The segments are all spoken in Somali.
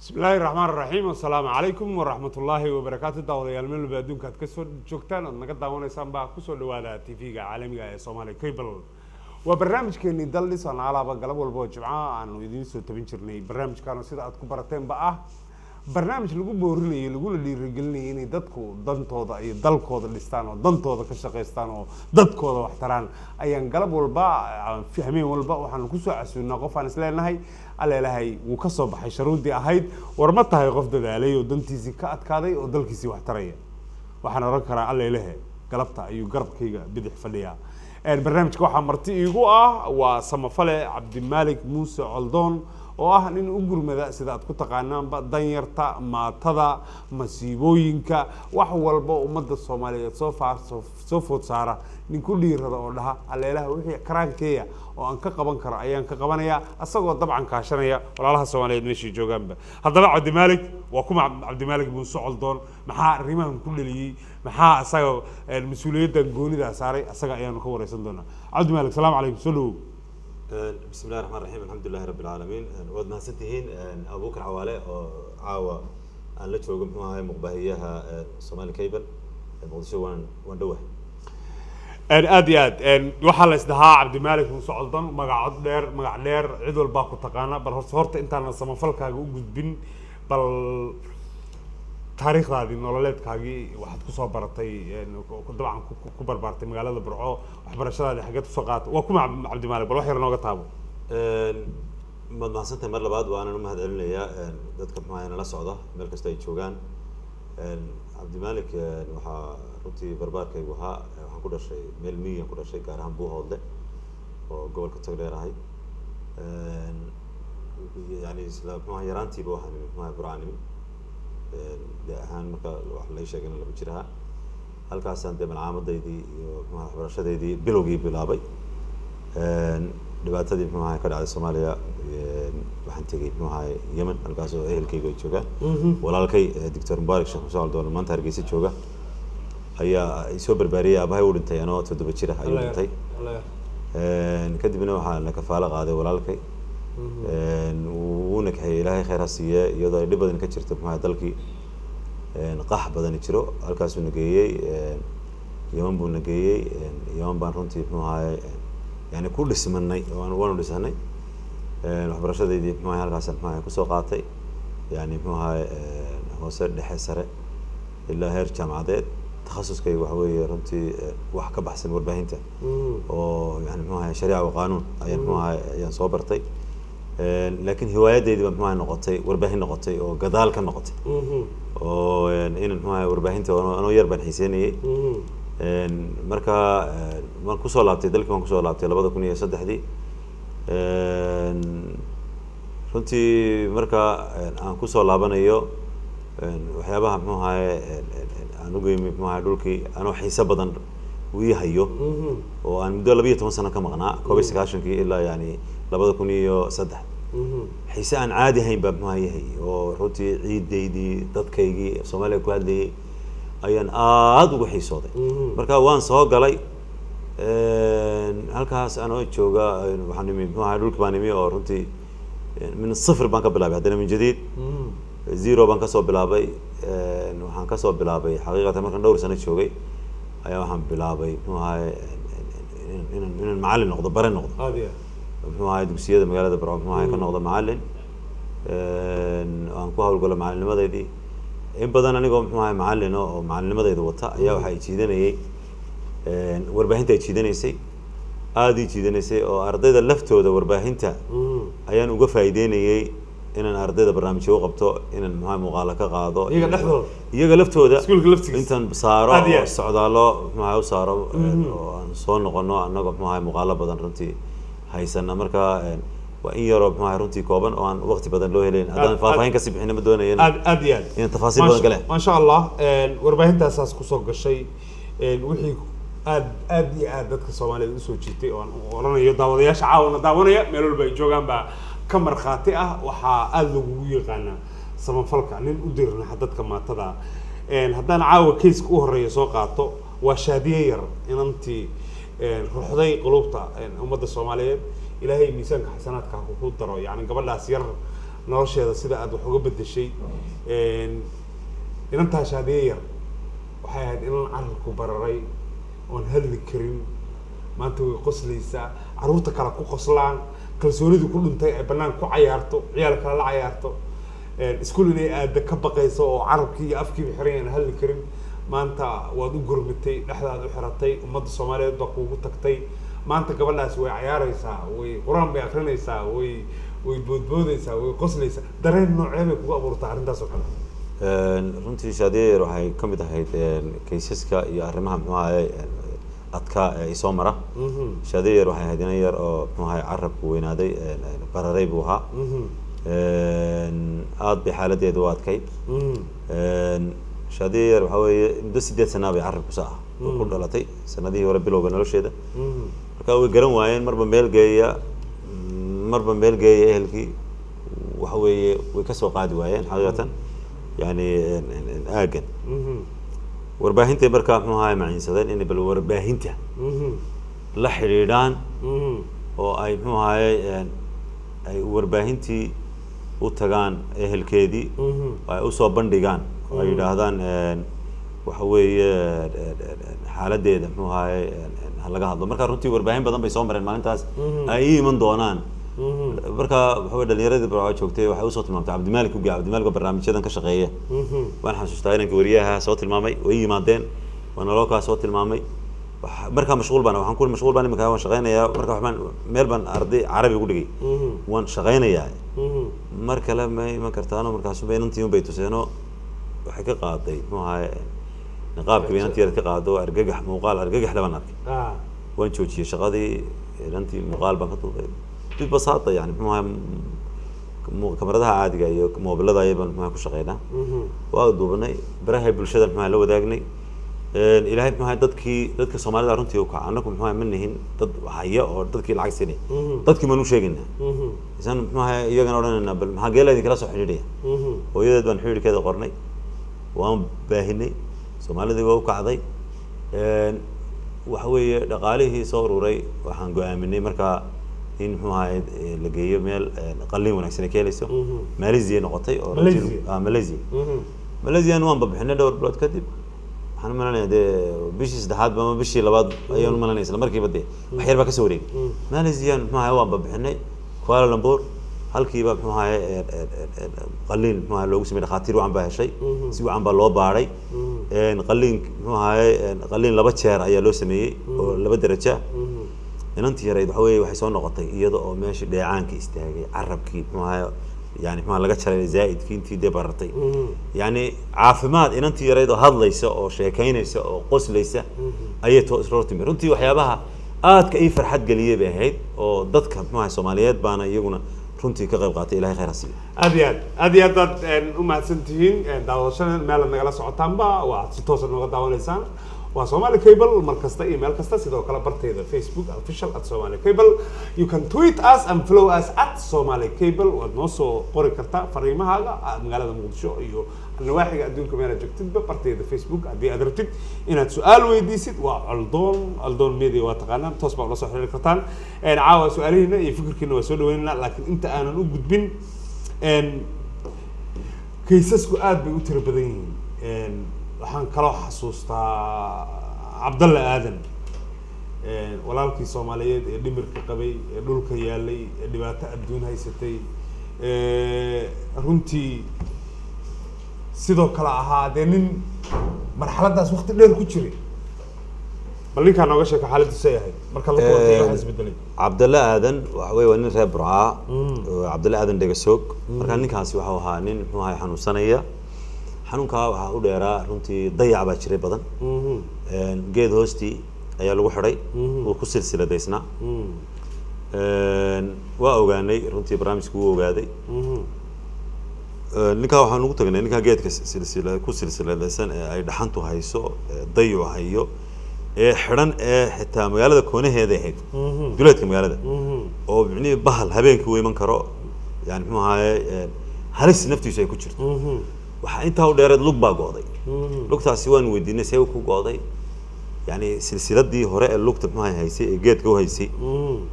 بسم الله الرحمن الرحيم والسلام عليكم ورحمة الله وبركاته داوديال meel walba adduunka aad ka soo joogtaan oo naga daawanaysaan baa ku soo dhawaada TV-ga caalamiga ee Somali Cable waa barnaamijkeeni dallis aan alaaba galab walba oo jimcaha aanu idiin soo tabin jirnay barnaamijkan sida aad ku barateen ba ah barnaamij lagu boorinayo lagu dhiirigelinayo inay dadku dantooda iyo dalkooda dhistaan oo dantooda ka shaqeystaan oo dadkooda wax taraan ayaan galab walba fahmeen walba waxaan ku soo casuunaa qof aan isleenahay aleelahay wuu ka soo baxay sharuudii ahayd war ma tahay qof dadaalay oo dantiisii ka adkaaday oo dalkiisii wax taraya waxaan oran karaa aleelahay galabta ayuu garabkayga bidix fadhiyaa barnaamijka waxaa marti iigu ah waa samafale Cabdimaalik Muuse Coldoon oo ah nin u gurmada sida aad ku taqaanaanba danyarta maatada masiibooyinka wax walba ummadda Soomaaliyeed soo food saara nin ku dhiirada oo dhaha aleelaha wixii karaankeeya oo aan ka qaban karo ayaan ka qabanaya asagoo dabcan kaashanaya walaalaha Soomaaliyeed meeshii joogaanba haddaba Cabdimaalik waa kuma Cabdimaalik Muuse Coldoon maxaa arrimahan ku dhaliyay maxaa asaga mas'uuliyadda goonida saaray asaga ayaan ka wareysan doonaa Cabdimaalik salaam calaykum soo dhaw بسم الله الرحمن الرحيم الحمد لله رب العالمين واد mahadsantihiin أبو بكر عوالة عاوة aan la joogo muxuu ahay muqbahiyaha Somali Cable muqdisho waan dhawahay aad iyo aad waxa la isdahaa Cabdimaalik Muuse Coldoon magac dheer cid walba ku taqaana bal horta intaan samafalkaaga u gudbin bal taariikhdaadii nololeedkaagii waxaad ku soo baratay dabcan ku barbaartay magaalada Burco waxbarashadaadii xageed soo qaatay waa kuma Cabdimaalik bal wax yar nooga taabo ma mahadsantahay mar labaad waan u mahadcelinayaa dadka maxaa la socda meel kasta ay joogaan Cabdimaalik waxa runtii barbaarkaygu ahaa waxaan ku dhashay meel miyiga ku dhashay gaar ahaan Buuhoodle oo gobolka Togdheer ahay yani isla maxaa yaraantiiba waxaan maxaa Burcaanimi ahaan marka wax la sheegay in la jiraha halkaasaan dee malcaamadaydi iyo waxbarashadeedii bilowgii bilaabay dhibaatadii maxaa ka dhacday Soomaaliya waxaan tagay maxaa Yemen halkaas oo ehelkayga ay joogaan walaalkay Dr. Mubaarak Sheekh Muuse Coldoon maanta Hargeysa jooga ayaa ay soo barbaariyay abahay u dhintay anoo 7 jir ah ayuu dhintay kadibna waxaa la kafaalo qaaday walaalkay wuuna kaxay ilaahay khayr ha siiye iyadoo ay dhib badan ka jirto maxaa dalkii qax badan jiro halkaas uu nageeyay Yemen buu nageeyay Yemen baan runtii maxaa yani ku dhismanay waan dhisnay waxbarashadeedii maxaa halkaas maxaa ku soo qaatay yani maxaa hoose dhexe sare ilaa heer jaamacadeed takhasuskaygu waxa weeye runtii wax ka baxsan warbaahinta oo yani maxaa shariica iyo qaanuun ayaan soo bartay laakiin hiwaayadeydi maxaa noqotay warbaahin noqotay oo gadaal ka noqotay oo in maxaa warbaahinta oo yar baan xiiseynayay marka waan ku soo laabtay dalkii waan ku soo laabtay 2003 runtii marka aan ku soo laabanayo waxyaabaha maxaa aan ugu yimid maxaa dhulkii anoo xiiso badan u yahayo oo aan muddo 12 sano ka maqnaa 1990 ilaa yani 2003 xiise aan caadi ahayn baa maxaa yahay oo runtii ciidaydii dadkaygii Soomaaliya ku hadlayay ayaan aad ugu xiisooday marka waan soo galay halkaas anoo jooga waxaan nimid maxaa dhulkii baan nimid oo runtii min صفر baan ka bilaabay hadana min jadiid zero baan ka soo bilaabay waxaan ka soo bilaabay xaqiiqatan markaan dhowr sano joogay ayaa waxaan bilaabay maxaa inaan macallin noqdo bare noqdo maxaa dugsiyada magaalada Burco maxaa ka noqdo macallin aan ku hawlgalo macallinimadeedii in badan anigoo maxaa macallin oo macallinimadeeda wata ayaa waxa ay jiidanayay warbaahinta ay jiidanaysay aad ay jiidanaysay oo ardayda laftooda warbaahinta ayaan uga faa'iideynayay inaan ardayda barnaamijyo u qabto inaan maxaa muuqaal ka qaado iyaga laftooda intaan saaro socdaalo maxaa u saaro oo aan soo noqono anagoo maxaa muuqaal badan runtii haysana marka waa in yaro maxaa runtii kooban oo aan waqti badan loo helin hadaan faahfaahin ka sibixin ma doonayeen aad iyo aad in tafaasiil badan gale ma sha Allah warbaahintaas ku soo gashay wixii aad iyo aad dadka Soomaaliyeed u soo jiitay oo aan oranayo daawadayaasha caawina daawanaya meel walba ay joogaan ba ka marxaati ah waxa aad lagu yaqaan samafalka nin u dirna dadka maatada haddaan caawa case u horeeyo soo qaato waa shaadiye yar inantii ruuxday qulubta ummadda Soomaaliyeed ilaahay miisaanka xasanaadka ku daro yani gabadhaas yar nolosheeda sida aad wax uga bedeshay inantaa shaadiye yar waxay ahayd inan carabku bararay oon hadli karin maanta way qoslaysaa caruurta kale ku qoslaan kalsoonidii ku dhintay ay bannaan ku cayaarto ciyaal kale la cayaarto iskuul inay aada ka baqayso oo carabkii iyo afkiiba xiran aan hadli karin maanta waad u gurmitay dhexdaad u xiratay ummadda soomaaliyeed baa kuugu tagtay maanta gabadhaas way cayaaraysaa way qur-aan bay akrinaysaa way boodboodaysaa way qoslaysaa dareen noocee bay kugu abuurtaa arrintaas oo kale runtii shaadiye yar waxay ka mid ahayd kaysaska iyo arrimaha muxuu ahaye adkaa ee isoo mara shaadiye yar waxay ahayd inan yar oo muxuu ahaye carabku weynaaday bararay buu ahaa aad bay xaaladeedu u adkayd shaadiye yar waxaa weeye muddo 8 sana bay carabku saa ah ku dhalatay sanadihii hore bilowga nolosheeda marka way garan waayeen marba meel geeya ehelkii waxa weeye way ka soo qaadi waayeen xaqiiqatan yani aagan warbaahinta markaa muxuu ahaay maciinsadeen inay bal warbaahinta la xidhiidhaan oo ay muxuu ahaay ay warbaahintii u tagaan ehelkeedii ay usoo bandhigaan oo ay yidhaahdaan waxa weeye xaaladeeda muxuu ahaay laga hadlo marka runtii warbaahin badan bay soo mareen maalintaas ay iman doonaan marka waxa weeye dhalinyaradii baa joogtay waxay usoo tilmaamtay cabdimalik barnaamijyadan ka shaqeeya waan xasuustaa inanka wariyaha soo tilmaamay way yimaadeen waana loo kaa soo tilmaamay markaa mashquul baan waxaan ku mashquul baan iminka waan shaqeynayaa marka waxbaan meel baan arday carabi ugu dhigay waan shaqeynayaa mar kale ma iman kartaano markaas inantii un bay tuseeno waxay ka qaaday muxuu ahaay niqaabkii inantii yar ka qaado argagax muuqaal argagax laban arkay waan joojiyey shaqadii inantii muuqaal baan ka duubay ببساطة يعني كاميرادها عادية iyo moobilada ayaan ma ku shaqeynaa waa duubnay baraha bulshada ma la wadaagay ilaahay ma dadka Soomaalida runtii oo ka anagu ma manihin dad haya oo dadkii lacag siinay dadkii ma nu sheegina isan ma iyagana oranayna bal ma geelaydin kala soo xiriiraya hooyadeed baan xiriirkeeda qornay waan baahinay Soomaalida waa u kacday waxa weeye dhaqaalihii soo ururay waxaan go'aaminay markaa in muxuu ahayd la geeyo meel qalliin wanaagsan ka helayso Malaysia noqotay oo Malaysia waan babixinay dhowr bilood kadib waxaan malanayaa bishii saddexaad ama bishii labaad ayaan malanayaa isla markiiba wax yar baa ka soo wareegay Malaysia muxuu ahayd waan babixinay Kuala Lumpur halkiiba muxuu ahayd qalliin muxuu ahayd loogu sameeyay dhaqaatiir waan baa heshay si waan baa loo baaray qalliin muxuu ahayd qalliin 2 jeer ayaa loo sameeyay oo 2 darajo inantii yareed waxa weeye waxay soo noqotay iyada oo meeshii dheecaankii istaagay carabkii muxuu yani muxuu laga jaray zaa'idkii intii debartay yani caafimaad inantii yareed oo hadlaysa oo sheekaynaysa oo qoslaysa ayay toosroortay runtii waxyaabaha aadka ay farxad galiyay bay ahayd oo dadka muxuu Soomaaliyeed baana iyaguna runtii ka qayb qaatay ilaahay khayr hasiyo aad dad u mahadsantihiin daawashada meel nagala socotaanba waa si toos ah nooga daawanaysaan waa Somali Cable markasta email kasta sidoo kale barteeda Facebook official @Somali Cable you can tweet us and follow us @Somali Cable waad noo soo qori kartaa fariimahaaga magaalada Muqdisho iyo nawaaxiga adduunka meel joogtidba barteeda Facebook haddii aad rabtid inaad su'aal weydiisid waa Aldoon Media waa taqaanaan toos baa la soo xiriiri kartaan caawa su'aalihiina iyo fikirkiina waa soo dhaweynaa laakiin inta aanan u gudbin kaysasku aad bay u tiro badan yihiin waxaan kaloo xasuustaa Cabdalle Aadan walaalkii Soomaaliyeed ee dhimirka qabay ee dhulka yaalay ee dhibaato adduun haysatay runtii sidoo kale ahaa nin marxaladaas waqti dheer ku jiray bal ninkaan nooga sheeka xaaladiisa ay ahayd marka la qoray waxa isbedelay Cabdalle Aadan waxa weeye waa nin reer Burca Cabdalle Aadan Dhegasoog marka ninkaasi waxa uu ahaa nin muxuu ahaa xanuunsanaya xanuunka waxa u dheeraa runtii dayac baa jiray badan geed hoostii ayaa lagu xiray oo ku silsiladeysna waa ogaanay runtii barnaamijku uu ogaaday ninka waxaan ugu tagnay ninka geedka silsiladeysan ee ay dhaxantu hayso dayac hayo ee xiran ee xitaa magaalada koonaheeda ahayd duleedka magaalada oo micnii bahal habeenkii u iman karo yani muxuu ahaay halis naftiisu ay ku jirto waxa inta u dheereed lug baa gooday lugtaasi waan weydiinay see uu ku gooday yani silsiladii hore ee lugta ma haysay ee geedka u haysay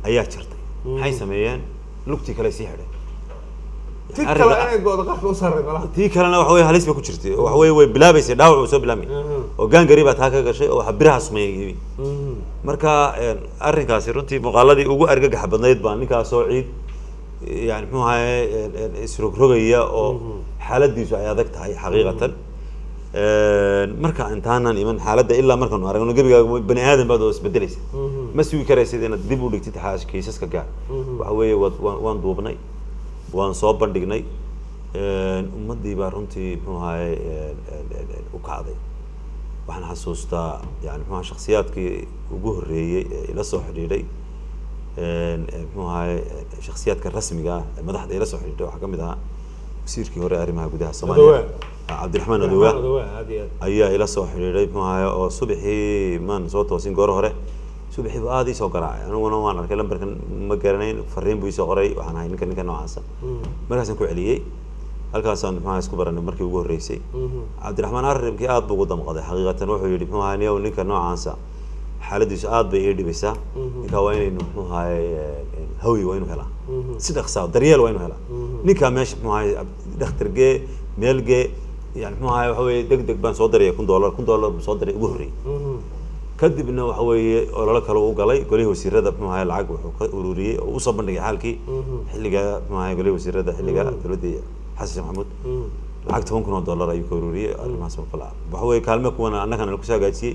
ayaa jirtay maxay sameeyeen lugtii kale si xidhay تكلا أنا قاعد قاعد أوصل رجلا tii kalena waxa weeye halis bay ku jirtay waxa weeye way bilaabaysay dhaawac uu soo bilaabmay oo gaan gariib taa ka gashay oo xabiraha sameeyay marka arrinkaasi runtii muuqaaladii ugu argagax badnayd baa ninkaas soo ciid yani muxuu ahaay isrogrogaya oo xaaladiisu ay adag tahay xaqiiqatan marka intaanan iman xaaladda ilaa markaan aragno gabiga bani aadan baad oo isbedelaysa ma sugi karaysid inaad dib u dhigtid kiisaska gaar waxa weeye waan duubnay waan soo bandhignay ummadii baa runtii muxuu ahaay u kacday waxaan xasuustaa yani muxuu ahaa shakhsiyaadkii ugu horreeyey ee ila soo xidhiidhay muxuu ahaay shakhsiyaadka rasmiga ah ee madaxda ila soo xidhiidhay waxaa ka mid ahaa wasiirkii hore arrimaha gudaha Soomaaliya cabdiraxmaan adowa ayaa ila soo xidhiidhay muxuu ahaay oo subaxii maan soo toosin goor hore subaxii baa aad ii soo garaacay aniguna waan arkay lambarkan ma garanayn fariin buu ii soo qoray waxaan ahay ninka noocaasa markaasaan ku celiyey halkaasaan muxuu ahaa isku baranay markii ugu horreysay cabdiraxmaan arrinkii aad buu ugu damqaday xaqiiqatan wuxuu yidhi muxuu ahaa niyow ninka noocaasa xaaladiisu aad bay ii dhibaysaa ninka waa inaynu muxuu ahaay hawi waa inuu helaa si dhaqsaa daryeel waa inuu helaa ninka meesha muxuu ahaay dhakhtargee meelgee yani muxuu ahaay waxa weeye deg baan soo daraya $1,000 buu soo daray ugu horreeyey kadibna waxa weeye olole kale u galay golihii wasiirada muxuu ahaay lacag wuxuu ka ururiyey oo u soo bandhigay xaalkii xilliga muxuu ahaay golihii wasiirada xilliga dowladda xasan sheekh maxamuud lacag $10,000 ayuu ka ururiyey arrimahaas oo kale waxa weeye kaalmo kuwana annagana lagu soo hagaajiyey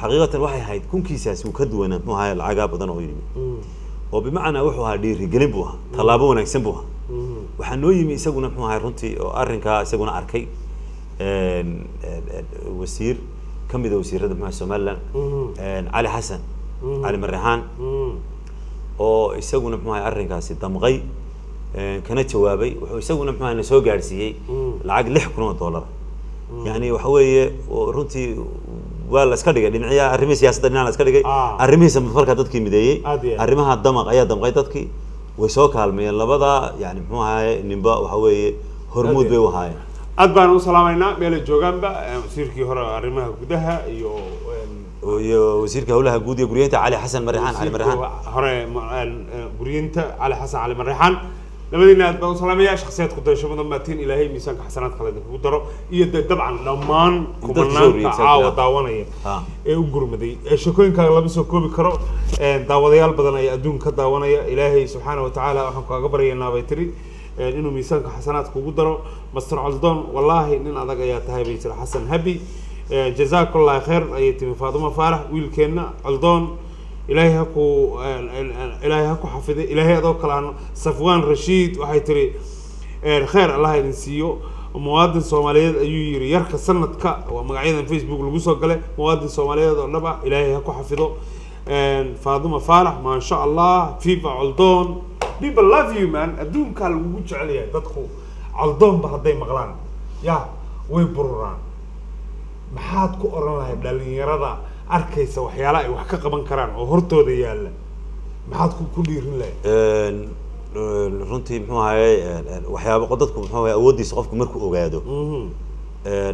xaqiiqatan waxay ahayd kunkiisaas uu ka duwanaa muxuu ahaay lacagaa badan oo yimi oo bimacnaa wuxuu ahaa dhiirigelin buu ahaa tallaabo wanaagsan buu ahaa waxaa noo yimi isaguna muxuu ahaay runtii oo arrinkaa isaguna arkay wasiir kamid wasiirada muxuu Soomaaliland Ali Xasan Ali Marreexaan oo isaguna muxuu ahaay arrinkaasi damqay kana jawaabay wuxuu isaguna muxuu ahaay soo gaarsiiyey lacag $6,000 yani waxa weeye runtii waa la iska dhigay dhinaciya arrimaha siyaasadda dhinaca la iska dhigay arrimaha mafalka dadkii mideeyay arrimaha damaq ayaa damqay dadkii way soo kaalmayeen labada yani muxuu ahaay ninba waxa weeye hormuud bay u ahaayeen aad baan u salaamaynaa meel joogaanba wasiirkii hore arrimaha gudaha iyo wasiirka howlaha guud iyo guriyinta Ali Xasan Marreexaan Ali Marreexaan hore guriyinta Ali Xasan Ali Marreexaan labadiina aad baan u salaamayaa shakhsiyaadku daysho mudan maatiin ilaahay miisaanka xasanaad kale ku daro iyo dabcan dhammaan kumanaanka caawa daawanaya ee u gurmaday shakooyinkaaga lama soo koobi karo daawadayaal badan ayaa adduunka ka daawanaya ilaahay subxaanahu wa tacaala waxaan kaaga baryaynaa bay tiri inuu miisaanka xasanaadka ugu daro master Caldoon wallahi nin adag ayaa tahay bay tiri Xasan Habi jazaakallahu khayr ayay timi Faaduma Faarax wiilkeena Caldoon إلهي هكو حفظه إلهي هذا كلام صفوان رشيد وحي تري خير الله ينسيه مواطن سوماليات يري يركز سنة كا ومقعيدا فيسبوك لقصة قال مواطن سوماليات والنبع إلهي هكو حفظه فاطمة فارح ما شاء الله فيفا علدون people love you man أدون كان وجود عليه تدخل علدون بهدي مغلان يا ويبرران محاد كو أرنا هيدلين يرضى arkaysa waxyaala ay wax ka qaban karaan oo hortooda yaala maxaad ku dhiirin lahayd runtii muxuu ahaay waxyaabo dadku muxuu ahaay awoodiisa qofku markuu ogaado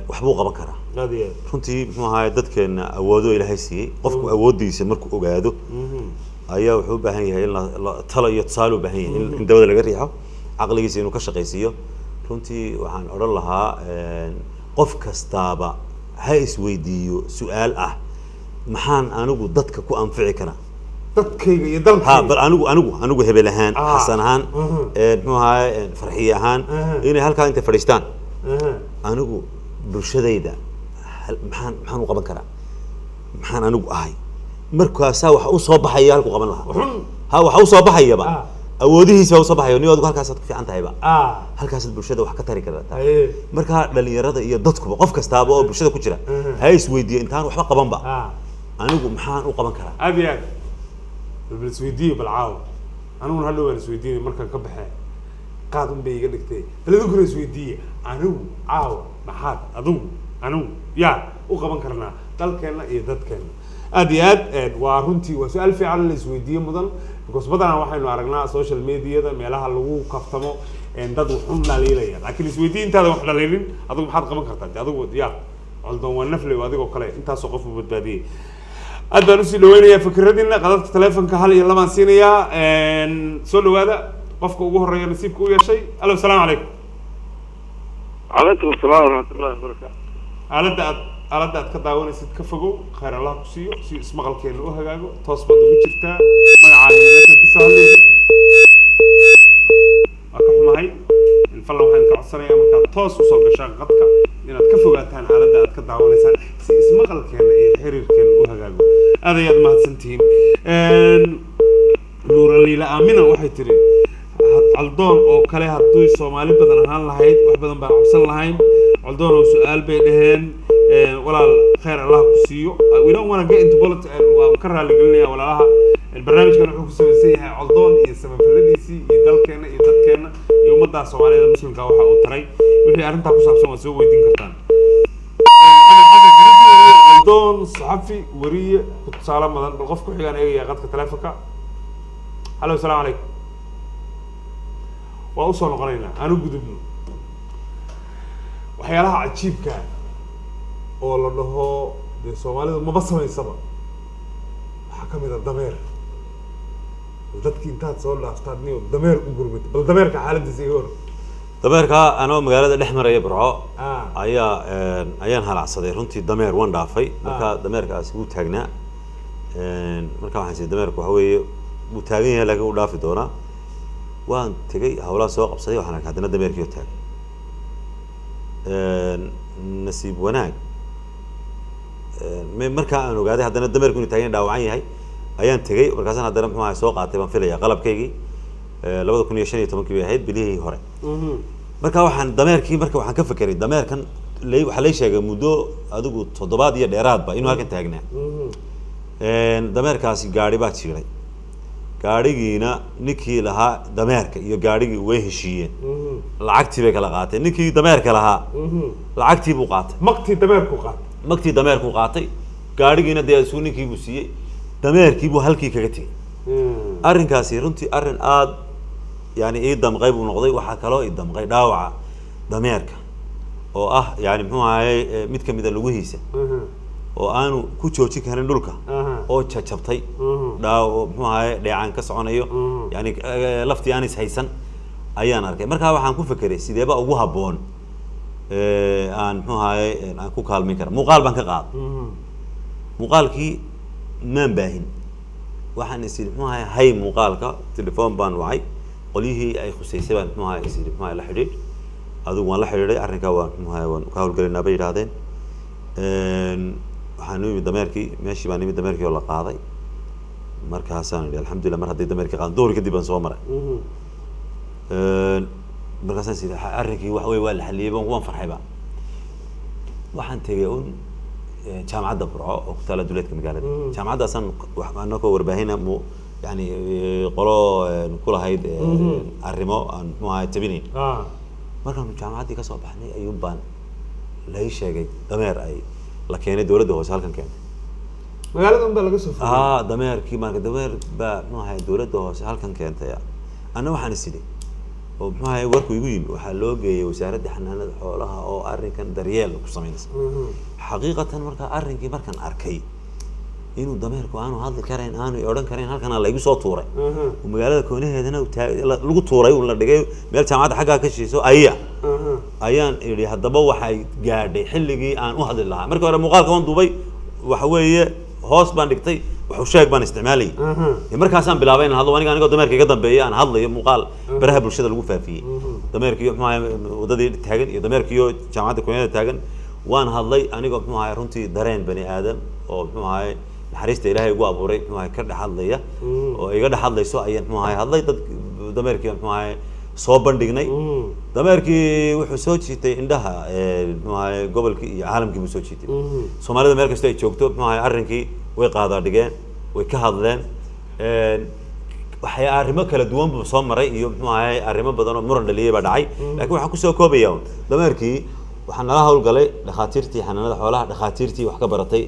wax buu qaban karaa runtii muxuu ahaay dadkeena awoodo Ilaahay siiyay qofku awoodiisa markuu ogaado ayaa wuxuu u baahan yahay in la talo iyo tusaale u baahan yahay in dawada laga riixo aqligiisa inuu ka shaqaysiiyo runtii waxaan oran lahaa qof kastaaba ha isweydiiyo su'aal ah maxaan anigu dadka ku anfici karaa dadkayga iyo dalka bal anigu hebel ahaan xasan ahaan muxuu ahaay farxiye ahaan inay halkaa inta fadhiistaan anigu bulshadayda maxaan u qaban karaa maxaan anigu ahay markaasaa waxa u soo baxaya halku qaban lahaa waxa u soo baxayaba awoodihiisa u soo baxayo niyood halkaas aad ku fiican tahayba halkaas bulshada wax ka tari kartaa marka dhalinyarada iyo dadkuba qof kastaaba oo bulshada ku jira ha isweydiyo intaan waxba qabanba anigu maxaan u qaban karaa aad بالسويدية بالعاو أنا من هاللو السويدية مركز كبحة قادم بيجي دكتي اللي ذكر السويدية أنا عاو محاد أدو أنا يا وقبل كرنا دل كنا يدد كنا أدياد وارنتي وسؤال في على السويدية مدن بس بدنا واحد نعرفنا السوشيال ميديا ده ميلها اللو كفتمو إن ده دوحون لليلة لكن السويدية أنت ده واحد لليلين أدو محاد قبل كرتا أدو يا على النفل وأدو كله أنت سقف بدبادي أدنى نسي لوين يا فكرتنا قدرت تلفون كحال يلا ما نسينا يا سولو هذا qofka ugu horeeya nasiibka u yeeshay. Allo, salaamu calaykum. عليكم السلام ورحمة الله وبركاته. aaladda aad ka daawanaysid ka fogow, khayr allah ku siiyo, si ismaqalkeena u hagaago. Toos baad ugu jirtaa magacaaga meesha ka soo hadlaysa. Waa ka xumahay in falla waxaan ka codsanayaa markaad toos usoo gashaan qadka inaad ka fogaataan aaladda aad ka daawanaysaan si ismaqalkeena iyo xiriirkeena u hagaago. aad ayaad mahadsantihiin. nuuraliila aamina waxay tiri caldoon oo kale hadduu Soomaali badan ahaan lahayd wax badan baan cabsan lahayn. caldoon oo su'aal bay dhaheen walaal khayr allah ku siiyo. We don't want to get into politics. waan ka raali gelinayaa walaalaha barnaamijkan wuxuu ku saabsan yahay caldoon iyo samafaladiisii iyo dalkeena iyo dadkeena iyo ummadda Soomaaliyeed muslimka waxa uu taray. wixii arrintaa ku saabsan waa soo weydiin kartaan. caldoon saxafi wariye ku tusaale madan bal qof ku xigaan eegaya qadka taleefanka. Allo, salaamu calaykum. waa usoo noqonaynaa aanu gudubno waxyaalaha cajiibka oo la dhaho dee Soomaalidu maba samaysaba. waxaa ka mid ah dameer. dadkii intaad soo dhaaftaad niyo dameer u gurmatay bal dameerka xaaladiisa iga hor. dameerka anoo magaalada dhex maraya Burco ayaan halacsaday runtii dameer waan dhaafay marka dameerkaasi wuu taagnaa marka waxaan si dameerku waxa weeye wuu taagan yahay laakiin wuu dhaafi doonaa. waan tagay hawlaha soo qabsaday waxaan arkay haddana dameerkii oo taagan. nasiib wanaag markaa aan ogaaday haddana dameerku inuu taagan dhaawacan yahay ayaan tagay markaasaan haddana muxuu ahaa soo qaatay baan filayaa qalabkaygii 2015 bay ahayd bilihii hore. marka waxaan dameerkii waxaan ka fekeray dameerkan waxa la sheegay muddo adigu 7 iyo dheeraadba inuu halkan taagnaa. dameerkaasi gaari baa jiray. gaarigiina ninkii lahaa dameerka iyo gaarigii way heshiiyeen. lacagtii bay kala qaateen. ninkii dameerka lahaa lacagtii buu qaatay. magtii dameerku qaatay. gaarigiina dee isuu ninkii buu siiyey. dameerkii buu halkii kaga tegay. arrinkaasi runtii arrin aad yani ii damqay buu noqday. waxaa kaloo ii damqay dhaawaca dameerka oo ah yani muxuu ahaayey mid ka mid ah lugihiisa oo aanu ku joojin karin dhulka oo jajabtay muxuu ahaayey dheecaan ka soconayo yani laftii aan is haysan ayaan arkay. markaa waxaan ku fekeray sideeba ugu habboon aan muxuu ahaayey aan ku kaalmin kara. muuqaal baan ka qaaday. muuqaalkii maan baahin. waxaan is yidhi muxuu ahaayey hay muuqaalka telefoon baan wacay qolyihii ay khuseysay baan muxuu ahaayey is yidhi muxuu ahaayey la xidhiidh. adigu waan la xidhiidhay arrinkaa waan muxuu ahaayey waan ka hawlgelinaa bay yidhaahdeen. waxaan u yimid dameerkii meeshii baan imid dameerkii oo la qaaday. markaasaan idhi alxamdulillah mar haddii dameerkii qaadan duhur kadib baan soo maray. markaasaan is yidhi arrinkii wax wey waa la xaliyey waan farxayba. waxaan tegay un jaamacadda Burco oo ku taala duleedka magaalada. jaamacaddaasaan anakoo warbaahina yani qolo ku lahayd arrimo aan muxuu ahaay tabinayn. markaan jaamacaddii ka soo baxnay ayuun baan la ii sheegay dameer ay la keenay dawladda hoose halkan keentay. magaaladan baa laga soo furiyay. dameerkii marka dameer baa muxuu ahaay dawladda hoose halkan keentay. anna waxaan is idhi oo muxuu ahaay warku igu yimi waxaa loo geeyay wasaaradda xanaanada xoolaha oo arrinkan daryeel ku sameynaysa. xaqiiqatan markaa arrinkii markaan arkay inuu dameerku aanu hadli karayn aanu odhan karayn halkana la igu soo tuuray oo magaalada koonaheedana lagu tuuray uu la dhigay meel jaamacadda xaggaa ka shiiso ayaan idhi haddaba waxay gaadhay xilligii aan u hadli lahaa. markii hore muuqaalka waan duubay waxa weeye hoos baan dhigtay wuxuu sheeg baan isticmaalayay. markaasaan bilaabay inaan hadlo anigoo dameerka iga dambeeyay aan hadlayo muuqaal baraha bulshada lagu faafiyey. dameerkii muxuu ahaay wadadii taagan iyo dameerkii jaamacadda koonaheeda taagan waan hadlay anigoo muxuu ahaay runtii dareen bani aadam oo muxuu ahaay naxariista ilaahay ugu abuuray muxuu ahaay ka dhex hadlaya oo iga dhex hadlayso ayaan muxuu ahaay hadlay dad dameerkii muxuu ahaay soo bandhignay. dameerkii wuxuu soo jiitay indhaha muxuu ahaay gobolkii iyo caalamkii buu soo jiitay. Soomaalida meel kasta ay joogto muxuu ahaay arrinkii way qaadaa dhigeen way ka hadleen. waxay arrimo kala duwan buu soo maray iyo muxuu ahaay arrimo badan oo muran dhaliyay baa dhacay. laakiin waxaan kusoo koobayaa dameerkii waxaan nala hawlgalay dhakhaatiirtii xanaanada xoolaha dhakhaatiirtii wax ka baratay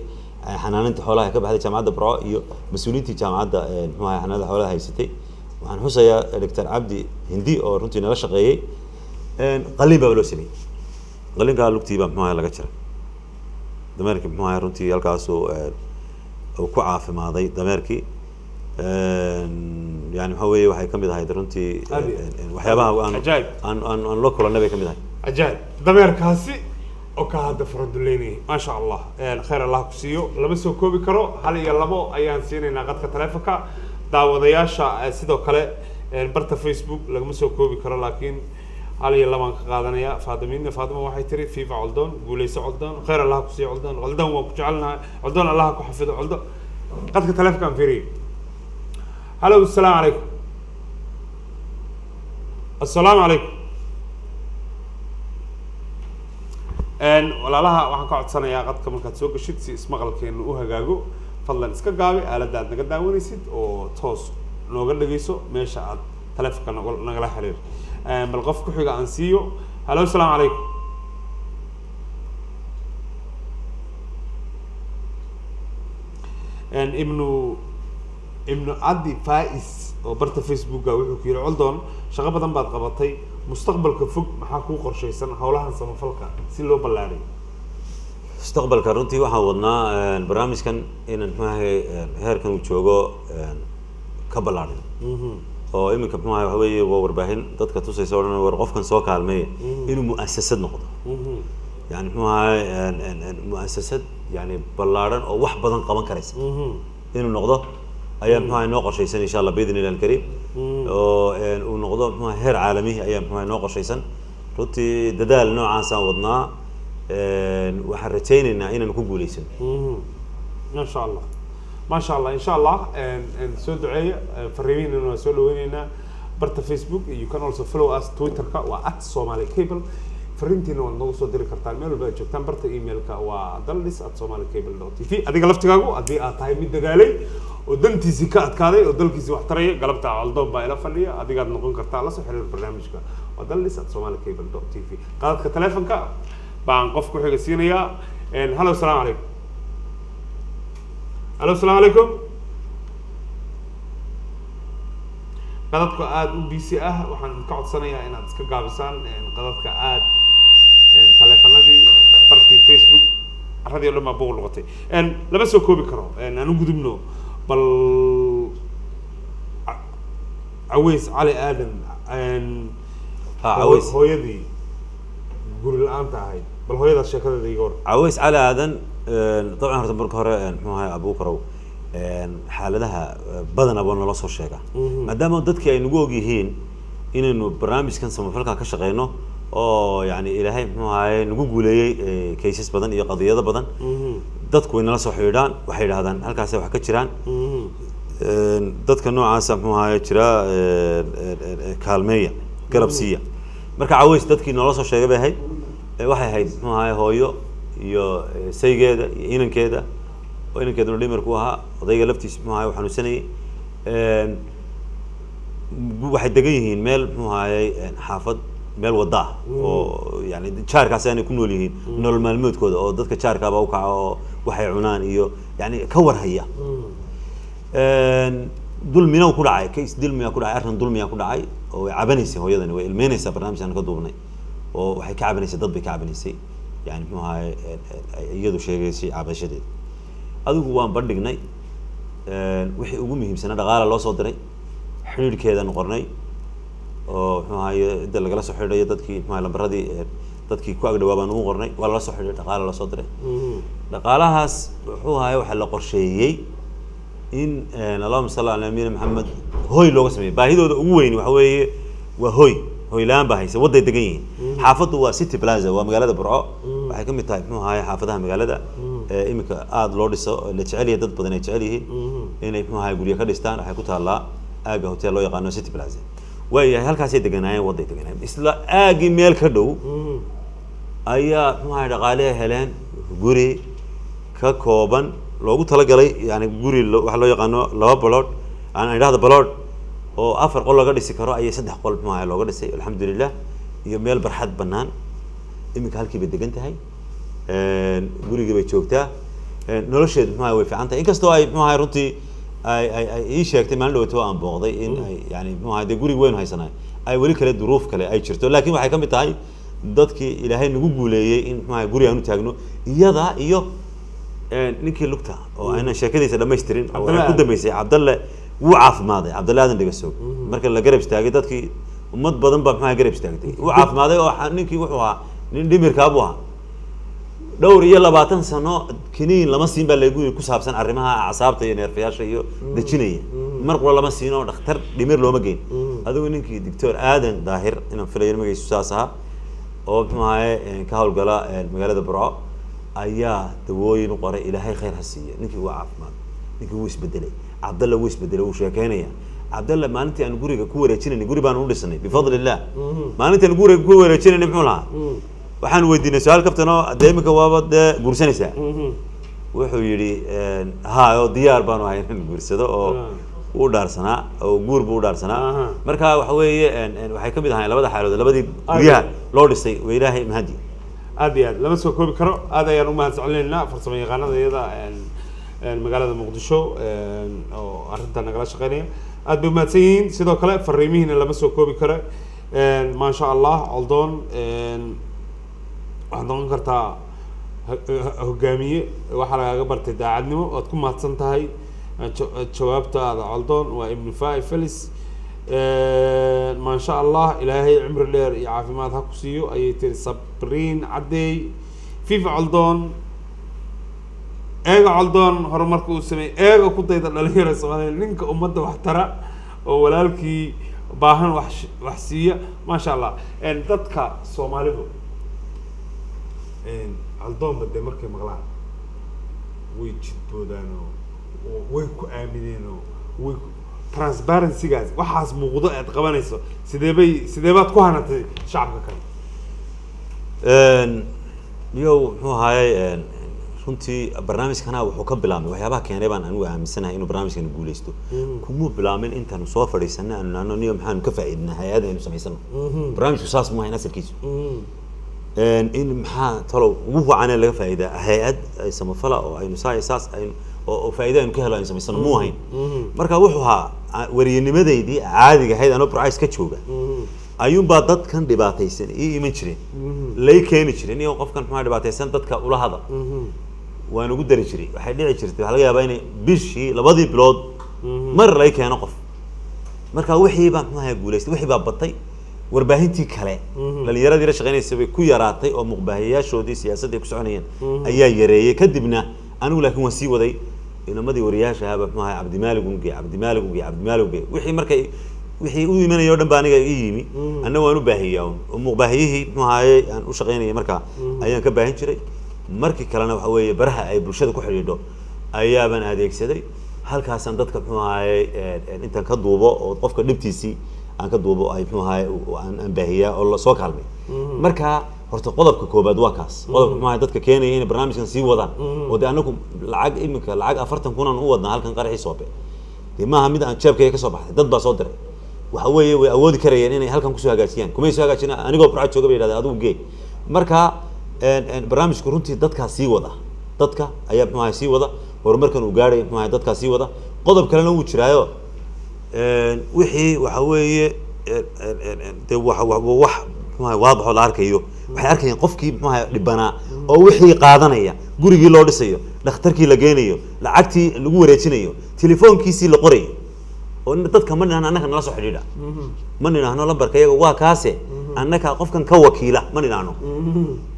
xanaanada xoolaha ka baxday jaamacadda Burco iyo mas'uuliyiintii jaamacadda muxuu ahaay xanaanada xoolaha haysatay. waxaan xusayaa Dr. Cabdi Hindi oo runtii nala shaqeeyay. qalliin baa loo sameeyay. qalliinka lugtii baa muxuu ahaay laga jiray. dameerkii muxuu ahaay runtii halkaas uu ku caafimaaday dameerkii. يعني waxa weeye waxay kamid ahayd runtii waxyaabaha aan loo kulanay bay kamid ahayd ajaayib dameerkaasi oo ka hadda faraduleynay ma sha Allah khayr Allah ku siiyo lama soo koobi karo hal iyo labo ayaan siinaynaa qadka taleefanka daawadayaasha sidoo kale barta Facebook lagama soo koobi karo laakiin hal iyo labo aan ka qaadanaya Faadimo waxay tiri FIFA Coldoon guuleyso Coldoon khayr Allah ku siiyo Coldoon waa ku jecelnahay Coldoon Allah ku xafido Coldoon qadka taleefanka fiiri hello السلام عليكم السلام عليكم walaalaha waxaan ka codsanayaa qadka markaad soo gashid si ismaqalkeenu u hagaago fadlan iska gaabi aaladda aad naga daawanaysid oo toos nooga dhageyso meesha aad taleefanka nagala xiriir bal qof ku xiga aan siiyo hello السلام عليكم ibnu Adi Faiz oo barta Facebook wuxuu ku yiri Coldoon shaqo badan baad qabatay mustaqbalka fog maxaa ku qorshaysan hawlahan samafalka si loo ballaariyo mustaqbalka runtii waxaan wadnaa barnaamijkan inaan maxay heerkan uu joogo ka ballaarin oo iminka maxay waxa weeye warbaahin dadka tusayso war qofkan soo kaalmeey inuu mu'assasad noqdo yani maxay mu'assasad yani ballaaran oo wax badan qaban karaysa inuu noqdo ayaa maxay noo qorshaysan insha Allah baydin ilaa kareem oo uu noqdo maxay heer caalami ayaa maxay noo qorshaysan runtii dadaal noocaas aan wadnaa waxaan rajaynaynaa inaan ku guuleysan ما شاء الله إن شاء الله سود عيا فريمين إنه سود ويننا برتا فيسبوك you can also follow us تويتر كا @somalicable فرينتينا ونو سود دير كرتان ميل بقى جبتان برتا إيميل كا ودلس @somalicable.tv أديك لفتكاغو أدي أتاي ميد دالي ودنتي زكاة كاري ودلكيسي وحترية قلبت عالدوب بايلا فليا أديك نقول كرتان لسه حلو البرنامج كا ودلس @somalicable.tv قالت كتلفون كا بانقف كل حاجة سينيا هلا السلام عليكم الو السلام عليكم قدادك aad u busy waxaan ka codsanayaa inaad iska gaabisaan qadadka aad taleefanadii bartii Facebook radio lama buu noqotay lama soo koobi karo aan u gudubno bal Aweys Ali Aadan Aweys hooyadii guri la'aan tahay bal hooyada sheekadada iga war Aweys Ali Aadan طبعا horta marka hore muxuu ahaa Abu Karow xaaladaha badan aba nala soo sheega maadaama dadkii ay nagu og yihiin inaynu barnaamijkan samafalka ka shaqeyno oo yani ilaahay muxuu ahaa nagu guuleeyay cases badan iyo qadiyado badan dadku way nala soo xidhaan waxay yiraahdaan halkaas wax ka jiraan dadka noocaas muxuu ahaa jira kaalmeeya galabsiya marka Aweys dadkii nala soo sheegay bay waxay ahayd muxuu ahaa hooyo iyo saygeeda iyo inankeeda oo inankeedu dhimar ku ahaa odayga laftiisa muxuu ahaa xanuunsanay waxay degan yihiin meel muxuu ahaa xaafad meel wada oo yani jaarkaas ay ku nool yihiin nolol maalmoodkooda oo dadka jaarkaaba u kaco oo waxay cunaan iyo yani ka warhaya dulmina ku dhacay kays dulmiya ku dhacay arrin dulmiya ku dhacay oo way cabanaysaa hooyadani way ilmeynaysaa barnaamijkan ka duubnay oo waxay ka cabanaysaa dad bay ka cabanaysay يعني محاي يدو شيء عبا شديد أدوك وان بردقناي وحي أقومي هم سنة غالة الله صدري حرير كذا نقرناي محاي إذا لقلا سحر يدتكي محاي لبردي تدكي كواك دوابان وقرناي ولا سحر غالة الله صدري لقالها هاس هو هاي وحلا قرشيي إن اللهم صل على نبينا محمد هوي لو اسمه باهيدو وين وحوي وهوي هوي لان باهيس وضي دقين حافظه وسيتي بلازا ومقالة برعو waxay kamid tahay muxuu ahaa xaafadaha magaalada imika aad loo dhiso la jecel yahay dad badan ay jecel yihiin inay muxuu ahaa guriga ka dhistaan waxay ku taalaa aaga hotel loo yaqaan City Plaza way halkaas ay deganaayeen waday deganaayeen isla aagi meel ka dhow ayaa muxuu ahaa dhaqaale heleen guri ka kooban loogu talagalay yani guri wax loo yaqaano laba balood aan idhaahdo balood oo afar qol laga dhisi karo ayay saddex qol muxuu ahaa looga dhisay alxamdulillah iyo meel barxad banaan imika halkii bay degan tahay guriga bay joogtaa nolosheedu maxaa way fiican tahay inkastoo ay maxaa runtii ay ii sheegtay maalin dhawaato aan booqday in ay yani maxaa guriga weyn haysanay ay wali kale duruuf kale ay jirto laakiin waxay kamid tahay dadkii ilaahay nagu guuleeyay in maxaa guriga aanu taagno iyada iyo ninkii lugta oo ayna sheekadiisa dhameystirin oo ku dambeysay Cabdalle wuu caafimaaday cabdullaahi aadan dhigasoog marka la garab istaagay dadkii ummad badan baa maxaa garab istaagtay wuu caafimaaday oo ninkii wuxuu ahaa nin dhimirkaa buu ahaa dhowr iyo 20 sano kiniin lama siin baa lagu ku saabsan arrimaha acsaabta iyo neerfayaasha iyo dejinaya mar qolo lama siin oo dhakhtar dhimir looma geyn adigu ninkii doctor aadan daahir inaan filayo magaciisu saas ahaa oo maxaa ka hawlgala magaalada Burco ayaa dawooyin u qoray ilaahay khayr ha siiyo ninkii waa caafimaad ninkii wuu isbedelay cabdalla wuu isbedelay wuu sheekeynaya cabdalla maalintii aan guriga ku wareejinay guri baan u dhisnay bifadlillah maalintii aan guriga ku wareejinay muxuu lahaa waxaan weydiinay su'aal kaftano deemika waaba guursanaysaa wuxuu yiri ha oo diyaar baan ahay in guursado oo u dhaarsanaa oo guur buu u dhaarsanaa marka waxa weeye waxay kamid ahaayeen labada xaalood labadii guryaha loo dhisay oo ilaahay mahadi aad iyo aad lama soo koobi karo aad ayaan u mahadcelinaynaa farsamo yaqaanada iyada magaalada muqdisho oo arrinta nagala shaqeynaya aad bay mahadsan yihiin sidoo kale fariimihiina lama soo koobi karo maasha allah coldoon waxaad noqon kartaa hogaamiye waxaa lagaaga bartay daacadnimo oad ku mahadsan tahay jawaabtaada coldoon waa ibnu fai felis maasha allah ilaahay cimri dheer iyo caafimaad ha ku siiyo ayay tiri sabriin caddeey fifa coldoon eega coldoon horumarka uu sameeyey eega ku dayda dhalinyaro soomaaliya ninka ummadda wax tara oo walaalkii baahan wax siiya maasha allah dadka soomaalidu coldoon bade markay maqlaan way jidboodaan oo way ku aamineen oo way transparency-gaas waxaas muuqdo aad qabanayso sidee baad ku hanatay shacabka kale iyo muxuu ahaayay runtii barnaamijkana wuxuu ka bilaabmay waxyaabaha keenay baan anigu aaminsanahay inuu barnaamijkan guuleysto kuma bilaabmin intaan soo fadhiisanay aanu niyo maxaan ka faa'iidnaa hay'ad aynu samaysano barnaamijku saas ma ahayn asalkiisu in maxaa talow ugu wacan laga faa'iidaa hay'ad ay samafala oo aynu saas aynu oo faa'iido aynu ka helo aynu samaysano ma ahayn marka wuxuu ahaa wariyanimadeydii caadiga ahayd anoo price ka jooga ayuunbaa dadkan dhibaataysan ii iman jireen lay keeni jireen iyo qofkan maxaa dhibaataysan dadka ula hada waan ugu dari jiray waxay dhici jirtay waxa laga yaabaa inay bishii labadii bilood mar lay keeno qof marka wixii baa maxaa guuleystay wixii baa batay warbaahintii kale dhalinyaradii la shaqeynaysa bay ku yaraatay oo muqbaahiyaashoodii siyaasadda ay ku soconayeen ayaa yareeyay kadibna anigu laakiin waan sii waday inamadii wariyaasha ahaa maxaa cabdimaalig unge wixii markay wixii u imanayay oo dhan baa aniga ii yimi anna waan u baahiyaa oo muqbaahiyihii maxaa aan u shaqeynayay marka ayaan ka baahin jiray markii kalena waxa weeye baraha ay bulshada ku xidhiidho ayaabaan adeegsaday halkaasaan dadka muxuu ahaayey intaan ka duubo oo qofka dhibtiisii aan ka duubo ay muxuu ahaayey aan baahiyaa oo la soo kaalmay marka horta qodobka koobaad waa kaas qodobka muxuu ahaayey dadka keenaya inay barnaamijkan sii wadaan oo dee anagu iminka lacag 40 kun aan u wadnaa halkan qaraxii soobe dee maaha mid aan jeebkayga ka soo baxday dad baa soo diray waxa weeye way awoodi karayeen inay halkan kusoo hagaajiyaan kumay soo hagaajinaa anigoo Burco jooga bay yidhahdeen adigu geey marka barnaamijku runtii dadkaa sii wada dadka ayaa muxuu ahaayey sii wada horumarkan uu gaadhay muxuu ahaayey dadkaa sii wada qodob kalena wuu jiraayo wixii waxa weeye dee wax waadax oo la arkayo waxay arkayaan qofkii muxuu ahaayey dhibanaa oo wixii qaadanaya gurigii loo dhisayo dhakhtarkii la geynayo lacagtii lagu wareejinayo telefoonkiisii la qorayo oo dadka ma nidhaahno annaka nala soo xidhiidha ma nidhaahno lambarka iyaga waa kaase annaka qofkan ka wakiila ma nidhaahno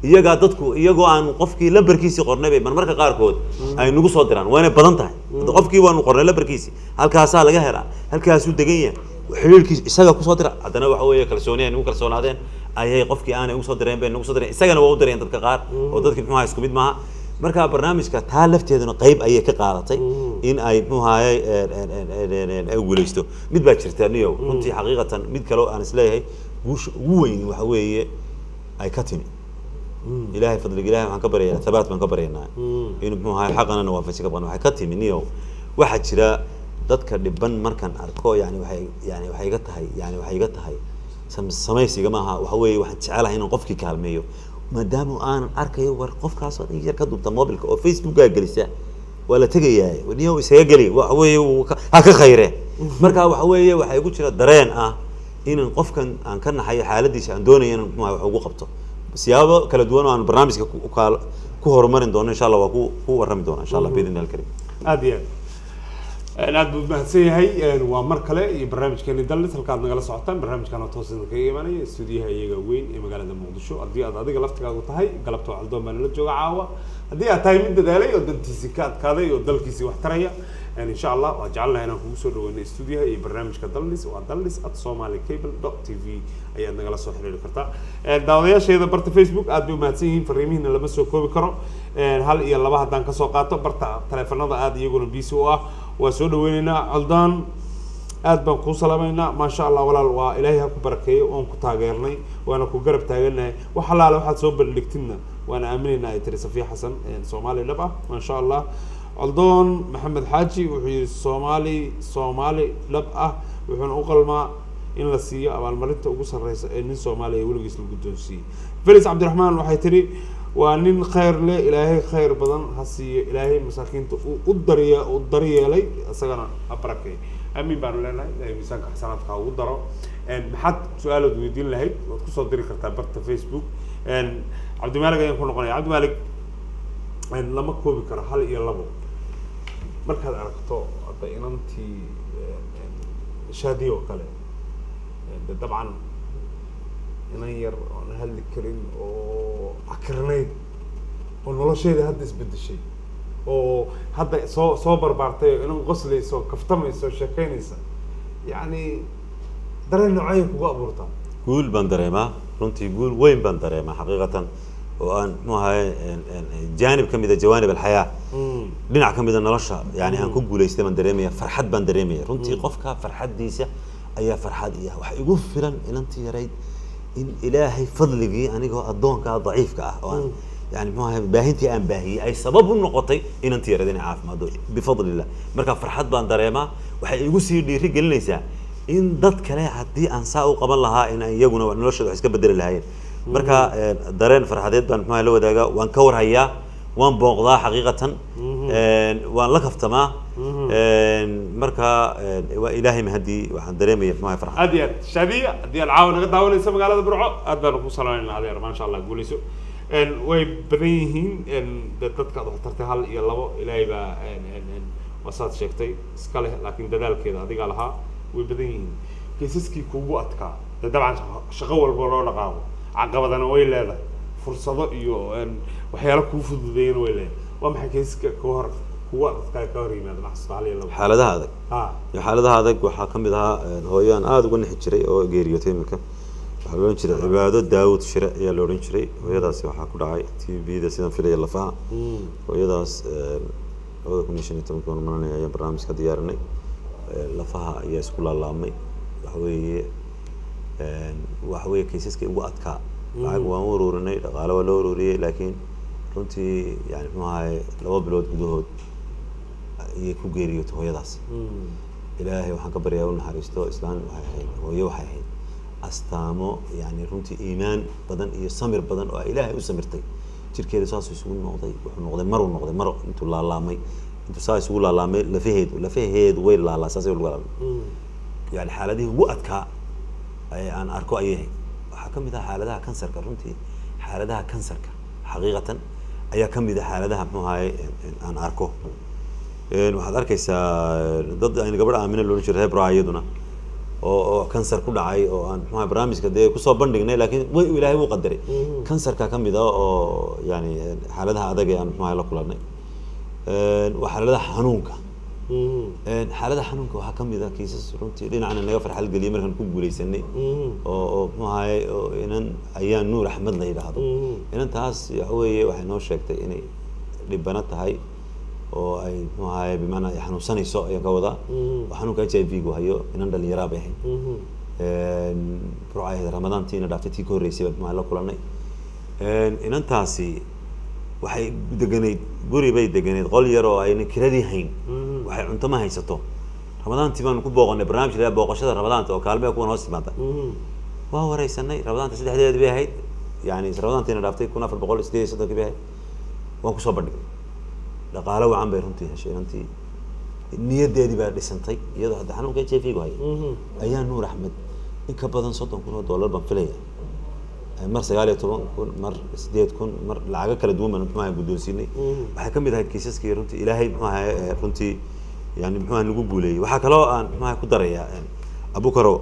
iyagaa dadku iyagoo aan qofkii lambarkiisii qornay bay marmarka qaarkood ay nagu soo diraan waana badan tahay qofkii waanu qornay lambarkiisii halkaasaa laga helaa halkaasuu degan yahay xiriirkiisa isaga kusoo dira haddana waxa weeye kalsooni ay nagu kalsoonaadeen ayay qofkii aanay ugu soo direen bay nagu soo direen isagana waa u direen dadka qaar oo dadkii muxuu ahaa isku mid maaha marka barnaamijka taa lafteeduna qayb ayay ka qaadatay in ay muxuu ahaayey ay guuleysto mid baa jirta niyo runtii xaqiiqatan mid kale aan isleeyahay guusha ugu weyn waxa weeye ay ka timi ilaahay fadliga ilaahay waxaan ka baryaynaa tabaat baan ka baryaynaa inuu muxuu ahaayey xaqana waafaji ka badan waxay ka timi niyo waxaa jira dadka dhiban markaan arko waxay iga tahay samaysiga maaha waxa weeye waxaan jecelahay inaan qofkii kaalmeeyo maadaama aanan arkayo war qofkaas oo yar ka duubta mobilka oo facebooka gelisa waa la tegayaa wadiyo isaga gali waxa weeye ha ka khayre marka waxa weeye waxa igu jira dareen ah inaan qofkan aan ka naxayo xaaladiisa aan doonayo inaan wax ugu qabto siyaabo kala duwan oo aan barnaamijka ku horumarin doono insha Allah waa ku warrami doona insha Allah biidin alkarim aad iyo aad buu mahadsan yahay waa mar kale iyo barnaamijkeeni dallis halkaad nagala socotaan barnaamijkan oo toos idinka imanaya stuudiyaha iyaga weyn ee magaalada muqdisho haddii aad adiga laftigaagu tahay galabta caldoon baa nala jooga caawa haddii aad tahay mid dadaalay oo dantiisii ka adkaaday oo dalkiisii wax taraya insha allah waa jecelnahay inaan kugu soo dhaweyno stuudiyaha iyo barnaamijka dallis waa dallis@somalicable.tv ayaad nagala soo xiriiri kartaa daawadayaasheeda barta Facebook aad bay mahadsan yihiin fariimihiina lama soo koobi karo hal iyo laba haddaan kasoo qaato barta taleefanada aad iyaguna busy u ah waa soo dhaweynaynaa coldaan aad baan kuu salaamaynaa maasha allah walaal waa ilaahay ha ku barakeeyo waan ku taageernay waana ku garab taaganahay wax allaale waxaad soo bandhigtidna waana aaminaynaa ay tiri safiya xasan soomaali dhab ah maasha allah coldaan maxamed xaaji wuxuu yidhi soomaali dhab ah wuxuuna u qalmaa in la siiyo abaalmarinta ugu sarreysa ee nin soomaaliya weligiis la guddoonsiiyey felis cabdiraxmaan waxay tiri waa nin khayr leh ilaahay khayr badan ha siiyo ilaahay masaakiinta u daryeelay isagana ha barakeey amiin baanu leenahay ilaahay miisaanka xasanaadka ugu daro maxaad su-aalood weydiin lahayd waad kusoo diri kartaa barta Facebook cabdimaalig ayaan ku noqonaya cabdimaalig lama koobi karo hal iyo labo markaad aragto hadda inantii shaadiyo oo kale dabcan inan yar oon hadli karin oo akirnayd oo nolosheeda hadda isbedeshay oo hadda soo barbaartay oo inan qoslayso kaftamayso sheekeynaysa yacni dareen noocay kugu abuurtaa guul baan dareemaa runtii guul weyn baan dareemaa xaqiiqatan oo aan muxuu ahaye jaanib ka mid ah jawaanib alxayaa dhinac ka mid ah nolosha yani aan ku guulaystay baan dareemaya farxad baan dareemaya runtii qofka farxaddiisa ayaa farxad iyo waxa igu filan inantii yarayd in ilaahay fadligii anigoo addoonka daciifka ah oo aan yani muxuu ahaye baahintii aan baahiyey ay sabab u noqotay inantii yarayd inay caafimaado bifadlillah marka farxad baan dareemaa waxay igu sii dhiiri gelinaysaa in dad kale haddii aan saa u qaban lahaa in iyaguna noloshooda wax iska bedeli lahaayeen marka dareen farxadeed baan muxuu la wadaagaa waan ka warhayaa waan booqdaa xaqiiqatan waan la kaftamaa marka waa ilaahay mahadii waxaan dareemaya muxuu farxad aad iyo aad shaadiya haddii aad caawa naga daawanaysa magaalada burco aad baanu ku salaamayna adeer maasha allah guulayso way badan yihiin dadka aad wax tartay hal iyo labo ilaahay baa wasaad sheegtay iska leh laakiin dadaalkeeda adigaa lahaa way badan yihiin kiisaskii kuugu adkaa dabcan shaqo walba loo dhaqaaqo caqabadana way leedahay fursado iyo waxyaalo kuu fududeeyana way leedahay waa maxay kiisaska kugu adkaa ka hor yimaada maxsuusta hal iyo labo xaaladaha adag xaaladaha adag waxaa ka mid ahaa hooyo aan aada uga nixi jiray oo geeriyootay iminka waxaa la odhan jiray cibaado daawud shire ayaa la odhan jiray hooyadaasi waxaa ku dhacay TV-da sidaan filaya lafaha hooyadaas 2015 maranaya ayaan barnaamijka diyaarinay lafaha ayaa isku laalaamay waxa weeye kiisaskii ugu adkaa lacag waan u ururinay dhaqaale waa loo ururiyey laakiin runtii yani muxuu ahaye 2 bilood gudahood ayay ku geeriyootay hooyadaas ilaahay waxaan ka baryaa u naxariisto islaan waxay ahayd hooyo waxay ahayd astaamo yani runtii iimaan badan iyo samir badan oo ilaahay u samirtay jirkeeda saasuu isugu noqday wuxuu noqday maro intuu laalaamay intuu saa isugu laalaamay lafaheedu way laalaa saasay ugu laalaamay yani xaaladihii ugu adkaa aan arko ayay waxaa ka mid ah xaaladaha kansarka runtii xaaladaha kansarka xaqiiqatan ayaa ka mid ah xaaladaha muxuu ahaye aan arko waxaad arkaysaa dad ayna gabadh aamina loolan jiray hebra iyaduna oo kansar ku dhacay oo aan muxuu ahaye barnaamijka dee kusoo bandhignay laakiin way ilaahay wuu qadaray kansarka ka mid ah oo yani xaaladaha adag ee aan muxuu ahaye la kulannay waa xaaladaha xanuunka xaaladaha xanuunka waxaa ka mid ah kiisas runtii dhinacna naga farxad geliyay markaan ku guulaysanay oo muxuu ahaye inan ayaa nuur axmed la yidhaahdo inantaas waxa weeye waxay noo sheegtay inay dhibana tahay oo ay muxuu ahaye bimacnaa ay xanuunsanayso ayaan ka wadaa oo xanuunka HIV-gu hayo inan dhalinyaraa bay ahayd burcay ahayd ramadaantiina dhaaftay tii ka horreysay baan muxuu la kulannay inantaasi waxay deganayd guri bay deganayd qol yar oo ayna kiradii hayn waxay cunto ma haysato ramadaantii baanu ku booqanay barnaamij la booqashada ramadaanta oo kaalmee kuwan hoos timaada waa wareysanay ramadaanta 3deed bay ahayd yani ramadaantiina dhaaftay 1438 bay ahayd waan kusoo bandhignay dhaqaale wacan bay runtii heshay inantii niyadeedii baa dhisantay iyadoo hadda xanuunka HIV-gu hayay ayaa nuur axmed in ka badan $30,000 baan filaya mar 19,000 mar 8,000 mar lacago kala duwan baan muxuu ahaye guddoonsiinay waxay ka mid ahayd kiisaskii runtii ilaahay muxuu ahaye runtii يعني محوها نقول قولي وحكلوا ما كنت ريا يعني أبو كرو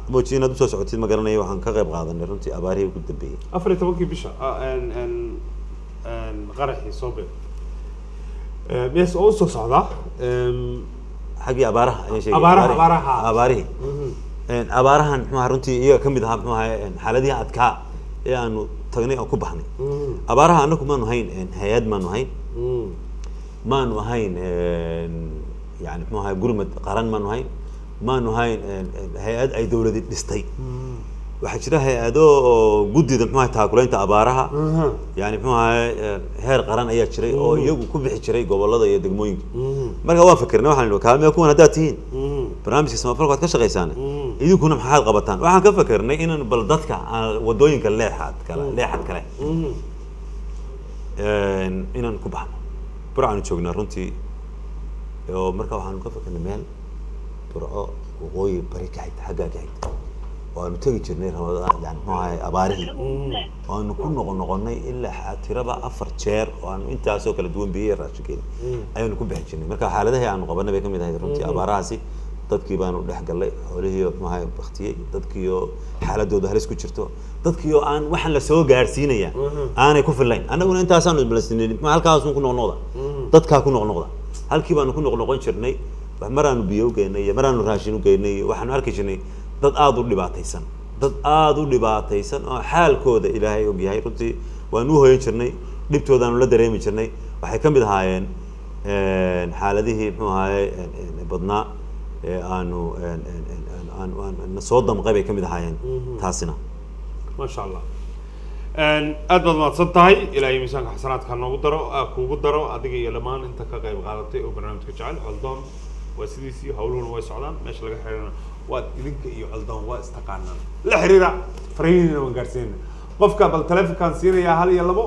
موجينا دوسة سعودية ما قرنا يوحنا كغيب غاضن نرنتي أباري وكنت بيه أفري تبكي بيشا أن غرحي صوبي بس أوسو صعدة حقي أبارها أي شيء أباري إن أبارها محوها رنتي إيه كم بدها محوها حالتها أتكا يعني تغني أو كبحني أبارها أنكم ما نهين إن هياد ما نهين ما نهين يعني محوها قرمة قرن ما نهين ما نهين هيئات أي دولة دستي وحشرها هيئاتو جديدة محوها تاكلين أبارها يعني محوها هير قرن أي شيء أو يجو كل شيء قبل الله يدقموين ما هو فكرنا وحنا الوكالة يكون هداتين برنامج اسمه فرقة كشغي سنة إذا كنا محل قبطان وحنا كفكرنا إن بلدتك ودوين كلاحات كلا إن كبحنا برعنا شوقنا رنتي ومركب وحنا كفكرنا مال برا وقوي بريك عيد حاجة عيد ونتجي جرني رمضان يعني معي أباريه ونكون نغني إلا ترى أفر شير وأن أنت أسوق الدون بيه راشكين أيوة نكون بحجني مركب حالة هي عن قبلنا بيكم إذا رنتي أباراسي dadkii baan u dhex galay xoolihii maxay waqtiyay dadkii oo xaaladooda halis ku jirto dadkii oo aan waxan la soo gaarsiinaya aanay ku filayn anaguna intaas aan isbalaysnin ma halkaas ku noqnoqda dadka ku noqnoqda halkii baan ku noqnoqon jirnay maraan biyo u geynay maraan raashin u geynay waxaan arki jirnay dad aad u dhibaataysan oo xaalkooda ilaahay og yahay runtii waan u hooyin jirnay dhibtoodaan la dareemi jirnay waxay ka mid ahaayeen xaaladihii muxuu ahaayay badnaa أنو نصودم قبل كم دهاين تاسنا ما شاء الله أدبر ما تصدقي إلى يمسك حسنات كانوا قدروا أديك يلمان أنت كقريب غلطي وبرنامج كجعل علدان وسيدي هولون ويسعدان ماشي لقى حرينا وإذنك يعلدان واستقعنا الحريرة فرينا من قرسين قفك بالتلف كان سيري يا هلا يلا بو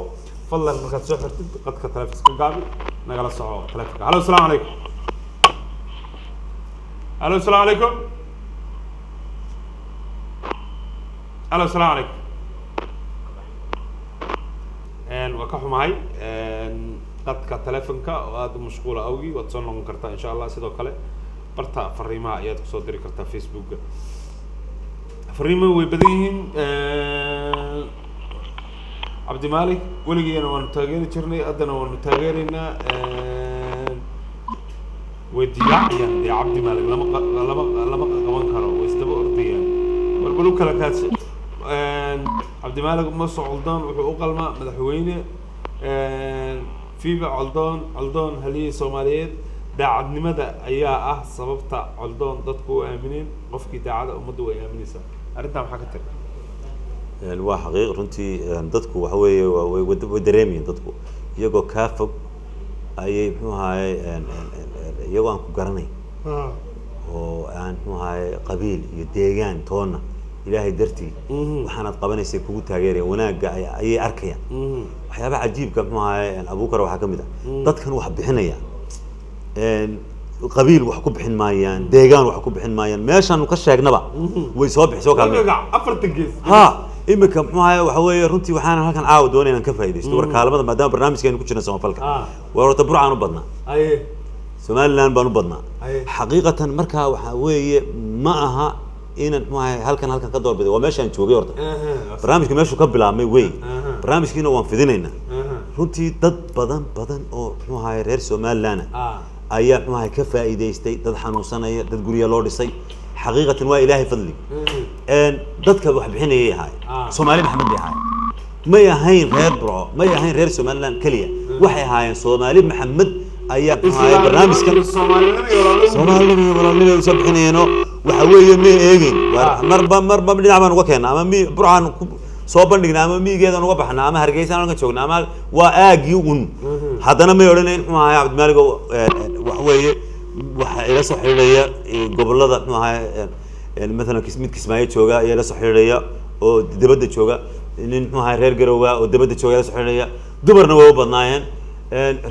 فضل مركز سحر قد كتلف قابل نقل الصعود تلفك هلا السلام عليكم الو السلام عليكم الو السلام عليكم وكحو معي قد كتلفنك وهذا مشغولة أوي وتصنع من كرتا إن شاء الله سيدو كله برتا فريمة أيات كصدري كرتا فيسبوك فريمة ويبدين عبد المالك ولقي أنا ونتاجر تشرني أدنى ونتاجرنا ودياعيا يا عبد المالك لما كمان كانوا واستبقوا أرضيا والبلوك لكاتس عبد المالك مصر علدان وحقوق الماء مدحوينه في علدان هلي سوماليات داعد نمدا أيها سببت علدان ضدكوا آمنين قفكي داعد أمدوا آمنين سا أردنا محاكتر الواحد حقيقة رنتي ضدكوا وحوي ودريمي ضدكوا يجوا كافك أي هاي يوان كقرني وأن هاي قبيل يديجان تونا إلهي درتي وحنا قبنا سيكون تاجري وناق أي أركيا وحيابا عجيب كم هاي أبوك روح حكم ده ضد كانوا حب حنيا قبيل وحكوا بحن مايان ديجان وحكوا بحن مايان ماشان وكشة جنبا ويصاب حسوق على أفرت الجيز ها إما كم هاي وحوي رنتي وحنا هالكن عاود ونينا نكفي دي استور كلامه ما دام برنامج كان كنا نسمع فلك ورتبرع عنو بدنا أيه سوماليلاند بانو بدنا حقيقة مركها وحوي معها إن ما هالكن كدور بدي وماشان شوقي ورد برنامج كمان شو قبل عمي وي برنامج كنا وانفذيننا رنتي ضد بدن أو ما هاي غير سوماليلاند أيام ما هي كفاءة ديستي ضد حنوسنا ضد قرية لورد سي حقيقة وإلهي فضلي إن ضدك واحد بحين هي هاي سومالي محمد دي هاي ما يهين غير برا ما يهين غير سوماليلاند كلية وحي هاي سومالي محمد أيام هاي برنامج كان سومالي ولا يسبحينه وحوي مي إيجين مربا بنعمل وكنا أما مي برعان صوبان دقنا أما مي جيدا نوقفنا أما هرجيسنا نقول شغلنا أما وآجيون هذا ما يقولين ما هي عبد الملك وحوي وحيلا صحيرية قبل هذا ما هي يعني مثلا كسماية شوجا يلا صحيرية أو دبدة شوجا إن ما هي رير جروجا أو دبدة شوجا صحيرية دبرنا وهو بدناين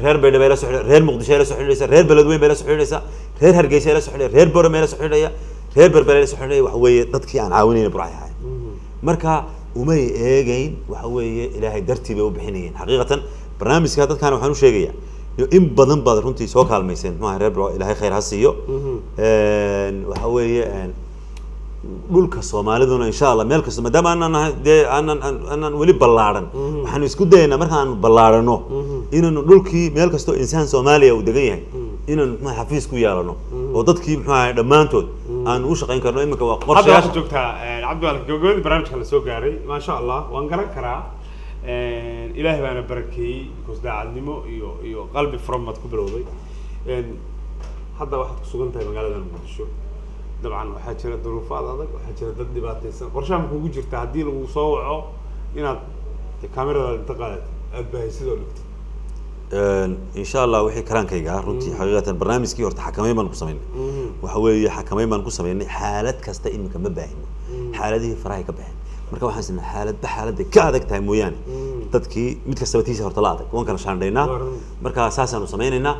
رير بيدا بيلا صحيرية رير مقدسة بيلا صحيرية رير بلدوين بيلا صحيرية رير هرجيسة بيلا صحيرية رير بورم بيلا صحيرية رير بربيلا صحيرية وحوي تدخي عن عاونين براي هاي مركها وما يجين وحوي إلهي درتي بيو بحنين حقيقة برنامج كذا كانوا حنو شيء in badan baad runtii soo kaalmayseen muxuu ahaa reer Burco ilaahay khayr ha siiyo waxa weeye dhulka Soomaaliduna insha Allah meel kasta maadaama aanan wali ballaaran waxaan isku dayaynaa markaan ballaarano inaan dhulkii meel kasto insaan Soomaaliya uu degan yahay inaan ma xafiis ku yeelano oo dadkii muxuu ahaa dhamaantood aan u shaqayn karno imika waa qorshayaasha hadda joogtaa Cabdi gogol barnaamijka la soo gaaray ma sha Allah waan garan karaa ilaahay baana barakeeyay kusdaacadnimo iyo qalbi farmad ku bilowday hadda waxaad ku sugan tahay magaalada Muqdisho dabcan waxaa jira duruufaad adag waxaa jira dad dhibaataysan qorshaha kugu jirta haddii lagu soo waco inaad kaamirada inta qaadato aad bahaysidoo dhigto insha Allah wixii karaankayga runtii xaqiiqatan barnaamijkii horta xakameyn baan ku sameynay waxa weeye xakameyn baan ku sameynay xaalad kasta imika ma baahino xaaladihii farahay ka baxeen marka waxaan isna xaaladda ka adag tahay mooyaan dadkii mid kasta tiisa horta la adag waan kala shaandhaynaa marka asaasaan u sameynaynaa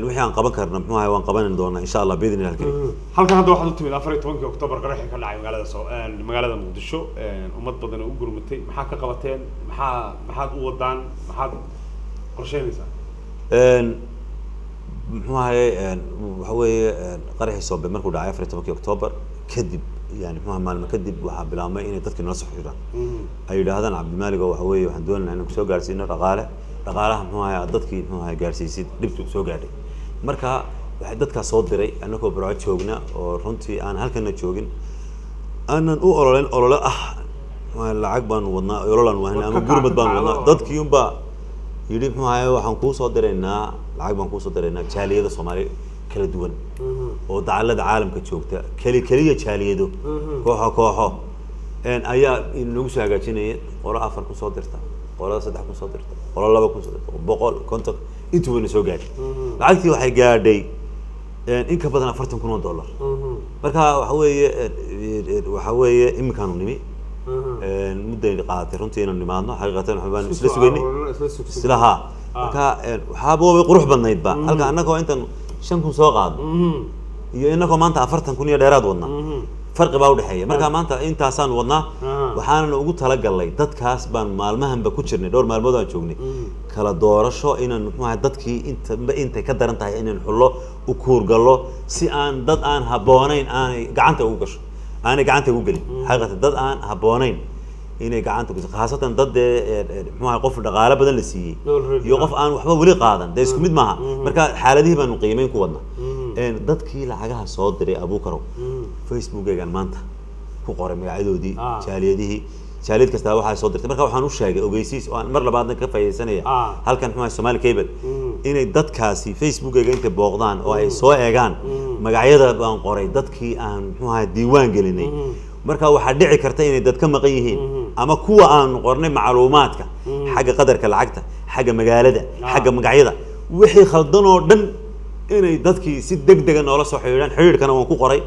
wixii aan qaban karna muxuu ahaa waan qaban doonaa insha Allah biidin ilaahay halkan hadda waxaad u timid 14 Oktoobar qaraxii ka dhacay magaalada Muqdisho ummad badan oo u gurmatay maxaa ka qabateen maxaad u wadaan maxaad qorsheynaysaa muxuu ahaa waxa weeye qaraxii Soobe markuu dhacay 14 Oktoobar kadib يعني ما مال كدب وحبلا ما إني تذكر نصح جرا أي هذا عبد المالك هو هوي وحدون إنه سو جالسين رقالة هو تذكر هو جالسين لبتو سو جالي مركها وحدتك صوت دري أنا كبرات شوقنا ورنتي أنا هل كنا شوقين أنا أقول لا العقبان وضنا يرولن وهنا أنا قربت بان وضنا تذكر يوم با يريد معايا وحنكو صوت درينا العقبان كو صوت درينا شاليه ده صومالي kala duwan oo dacalada caalamka joogta kaliya jaaliyado kooxo ayaa inagu soo hagaajinayay qolo 4 ku soo dirta qolo 3 ku soo dirta qolo 2 ku soo dirta 100 konton intuu wayna soo gaadhay lacagtii waxay gaadhay in ka badan $40,000 marka waxa weeye imikaanu nimi muddo qaadatay runtii inaan nimaadno xaqiiqatan waxbaan isla sugaynay islaha marka waxa booba qurux badnayd ba halka annagoo intan 5 soo qaad iyo inagoo maanta 40,000 iyo dheeraad wadna farqi baa u dhaxeeya marka maanta intaasaan wadnaa waxaan ugu tala galay dadkaas baan maalmahanba ku jirnay dhowr maalmood aan joognay kala doorasho inaan maxaa dadkii inta ka daran tahay inaan xullo u kuur galo si aan dad aan haboonayn aanay gacanta ugu gasho aanay gacanta ugu galin xaqiiqatan dad aan haboonayn inay gacanta ku khaasatan dad maxaa qof dhaqaale badan la siiyay iyo qof aan waxba wali qaadan isku mid maaha marka xaaladihi baan qiimeyn ku wadna dadkii lacagaha soo diray Abuukaro Facebook-eegan maanta ku qoray magacadoodii jaaliyad kasta waxa soo dirtay marka waxaan u sheegay ogeysiis oo aan mar labaadna ka faa'iideysanaya halkan maxaa Somali Cable inay dadkaasi Facebook-eega inta booqdaan oo ay soo eegaan magacyada baan qoray dadkii aan maxaa diiwaan gelinay marka waxa dhici karta inay dad ka maqan yihiin ama kuwa aan qornay macluumaadka xagga qadarka lacagta xagga magaalada xagga magacyada wixii khaldan oo dhan inay dadkii si degdeg ah noola soo xiriirkana waan ku qoray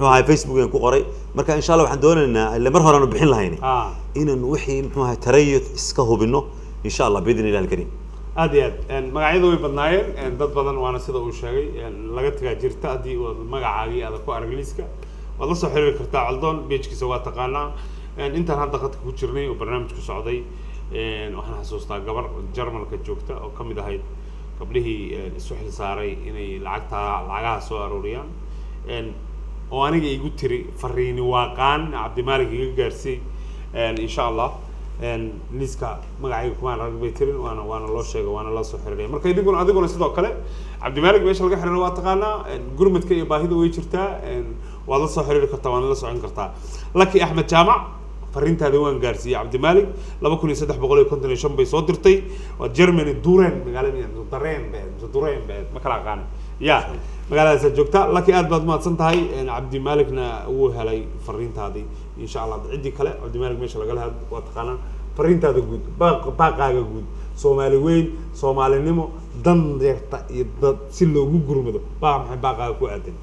maxaa Facebook aan ku qoray marka insha Allah waxaan doonaynaa ilaa mar hore aan bixin lahayn inaan wixii maxaa tarayid iska hubino insha Allah biidin ilaahay kareem aad magacyadu way badnaayeen dad badan waana sida uu sheegay laga tagaa jirta hadii magacaagii aad ku aragliiska wada soo xiriir kartaa Caldoon page-kiisa waa taqaanaa intaan hadda khadka ku jirnay oo barnaamijku socday waxaan xasuustaa gabar Jarmalka joogta oo kamid ahayd gabdhihii isu xil saaray inay lacagaha soo arooriyaan oo aniga igu tiri fariini waaqaan Cabdi Maalik iga gaarsay insha Allah liiska magacayga kuma ragbay tirin waana loo sheegay waana la soo xiriiray marka adiguna sidoo kale Cabdi Maalik meesha laga xiriiro waa taqaanaa gurmadka iyo baahida way jirtaa waad la soo xiriiri kartaa waana la socon kartaa Lucky Axmed Jaamac fariintaada waan gaarsiiyay Cabdi Maalik 2355 bay soo dirtay waa Germany Duren magaalada Duren ma kala aqaan ya magaaladaas joogta Lucky aad baad mahadsan tahay Cabdi Maalikna uu helay fariintaadii insha Allah cidii kale Cabdi Maalik meesha laga lahaa waa taqaanaa fariintaada guud baaqaaga guud Soomaali weyn Soomaalinimo dan deerta iyo dad si loogu gurmado maxay baaqaaga ku aadan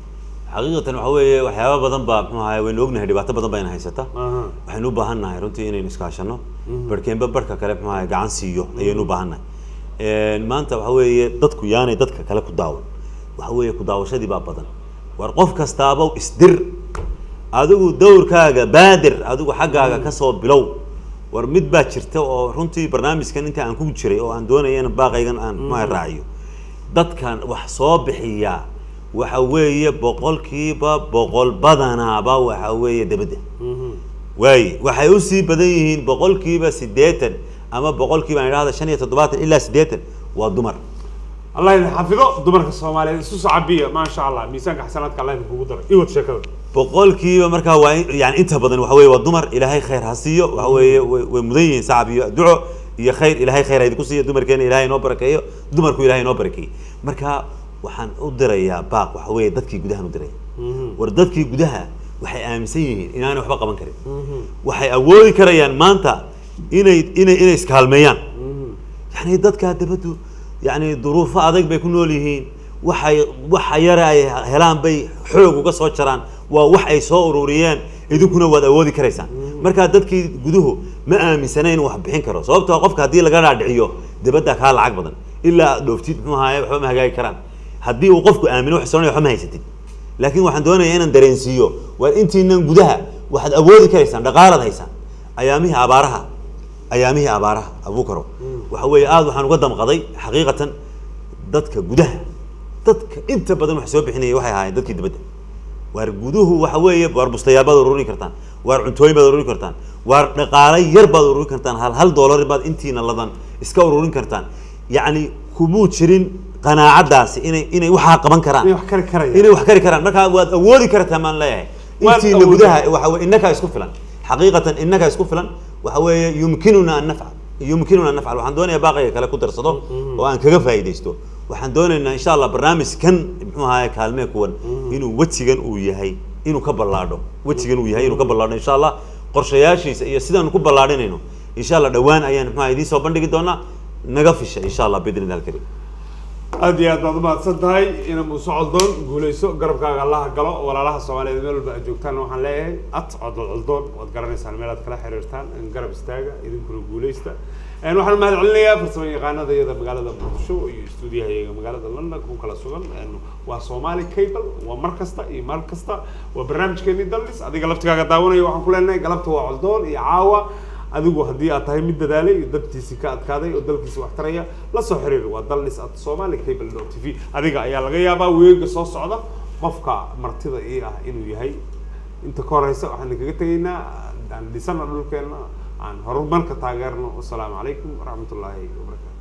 xaqiiqatan waxa weeye waxyaabo badan baa maxaa weyn ognahay dhibaato badan baa in haysata waxaan u baahannahay runtii inaynu iskaashano barkeenba barka kale maxaa gacan siiyo ayaynu u baahannahay maanta waxa weeye dadku yaanay dadka kale ku daawan waxa weeye ku daawashadii baa badan war qof kastaaba isdir adigu dowrkaaga baadir adigu xaggaaga ka soo bilow war mid baa jirta oo runtii barnaamijkan inta aan ku jiray oo aan doonayay in baaqaygan aan ma raaciyo dadkan wax soo bixiya waxa weeye boqolkiiba boqol badanaaba waxa weeye dabadda waaye waxay u sii badan yihiin boqolkiiba 80 ama boqolkiiba aan idhaahdo 75 ilaa 80 waa dumar الله يحفظه دمرك الصومالي سوس عبية ما شاء الله ميزانك حسناتك الله يكون قدر إيوه شكله boqolkiiba markaa waa yani inta badan waxa weeye waa dumar ilaahay khayr ha siiyo waxa weeye way mudan yihiin saabiyo duco iyo khayr ilaahay khayr ay ku siiyo dumarkeena ilaahay noo barakeeyo dumarku ilaahay noo barakeeyo marka waxaan u dirayaa baaq waxa weeye dadkii gudaha u diray war dadkii gudaha waxay aaminsan yihiin inaanay waxba qaban karin waxay awoodi karayaan maanta inay iskaalmeeyaan yani dadka dabadu yani duruufo adag bay ku nool yihiin waxa yara ay helaan bay xoog uga soo jaraan waa wax ay soo ururiyeen idinkuna waad awoodi karaysaan marka dadkii guduhu ma aaminsanayn wax bixin karo sababtoo qofka hadii laga dhaadhiciyo dibadda ka lacag badan ilaa dhooftid muxuu ahaay waxba ma hagaagi karaan hadii uu qofku aamino wax soonay waxba ma haysatid laakiin waxaan doonayaa inaan dareensiiyo waa intiinan gudaha waxaad awoodi karaysaan dhaqaalaad haysaan ayaamihii abaaraha abuukaro waxa weeye aad waxaan uga damqaday xaqiiqatan dadka gudaha dadka inta badan wax soo bixinaya waxay ahaayeen dadkii dibadda waar guduhu waxa weeye waar bustayaal baad ururin kartaan waar cuntooyin baad ururin kartaan waar dhaqaale yar baad ururin kartaan hal dollar baad intiina ladan iska ururin kartaan yacni kumuu jirin qanaacadaasi inay waxaa qaban karaan inay wax kari karaan markaa waad awoodi kartaa maan leeyahay intiina gudaha waxa weeye innaka isku filan xaqiiqatan innaka isku filan waxa weeye yumkinuna an nafcal waxaan doonayaa baaqayga kale ku darsado oo aan kaga faa'iidaysto waxaan doonaynaa insha Allah barnaamijkan muxuu ahaay kaalmee kuwan inuu wajigan uu yahay inuu ka ballaadho insha Allah qorshayaashiisa iyo sidaan ku ballaadhinayno insha Allah dhawaan ayaan muxuu ahaay idin soo bandhigi doonaa naga fisha insha Allah bidnillah karim aad iyo aad baad u mahadsan tahay ina Muuse Coldoon guuleyso garabkaaga Allah galo walaalaha Soomaaliyeed meel walba joogtaan waxaan leeyahay Coldoon waad garanaysaan meel aad kala xiriirtaan in garab istaaga idinkuna guuleysta waxaan mahad celinayaa farsamo yaqaanada iyada magaalada Muqdisho iyo stuudiyaha magaalada London ku kala sugan waa Somali Cable waa mar kasta iyo meel kasta waa barnaamijkeeni Dallis adiga laftigaaga daawanaya waxaan ku leenahay galabta waa Coldoon iyo caawa adigu hadii aad tahay mid dadaalay dadkiisa ka adkaaday oo dalkiisa wax taraya la soo xiriir waa dallis@somalicable.tv adiga ayaa laga yaabaa weega soo socda qofka martida ah inuu yahay inta ka horeysa waxaan kaga tageynaa aan dhisana dhulkeena aan horumarka taageerno. Assalaamu calaykum waraxmatullaahi wabarakaatuh.